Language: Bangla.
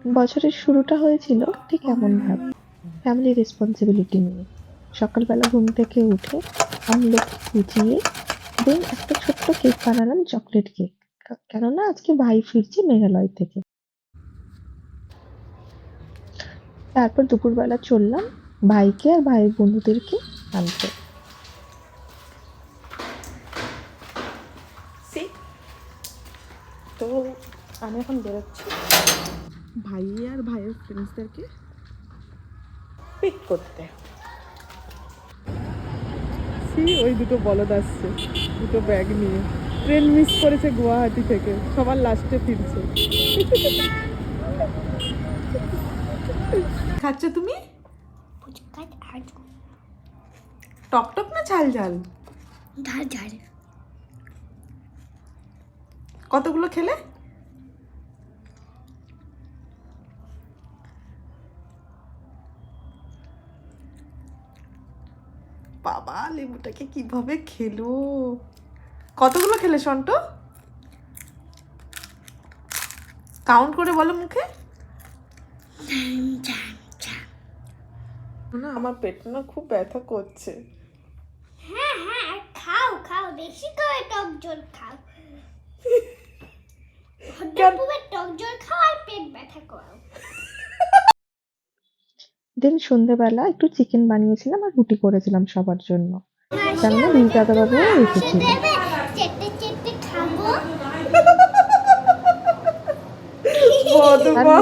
বছরের শুরুটা হয়েছিল ঠিক এমন ভাবে, ফ্যামিলি রেসপন্সিবিলিটি নিয়ে। সকালবেলা ঘুম থেকে উঠে আমলকি কুচিয়ে দেন একটা ছোট্ট কেক বানালাম, চকলেট কেক। কেননা আজকে ভাই ফিরছে মেঘালয় থেকে। তারপর দুপুরবেলা চললাম ভাইকে আর ভাইয়ের বন্ধুদেরকে আনতে। তো আমি এখন বেরোচ্ছি ভাই আর ভাইয়ের ফ্রেন্ডসদেরকে পিক করতে। ওই দুটো বলদ আসছে, দুটো ব্যাগ নিয়ে। ট্রেন মিস করেছে গুয়াহাটি থেকে, সবার লাস্টে ফিরছে। খাচ্ছ তুমি? টক টক না ঝাল ঝাল? ঝাল ঝাল। কতগুলো খেলে? বাবা লেবুটাকে কিভাবে খেলো! কতগুলো খেলে সন্টু? কাউন্ট করে বলো মুখে। না আমার পেট না খুব ব্যথা করছে। হ্যাঁ হ্যাঁ, খাও খাও, বেশি করে টক জল খাও। টক জল খাও আর পেট ব্যথা করো। দেন সন্ধ্যেবেলা একটু চিকেন বানিয়েছিলাম আর রুটি করেছিলাম সবার জন্য, কেননা রিজ দাদাবাবুও এসেছিল। চেটে চেটে খাবো। বদমা।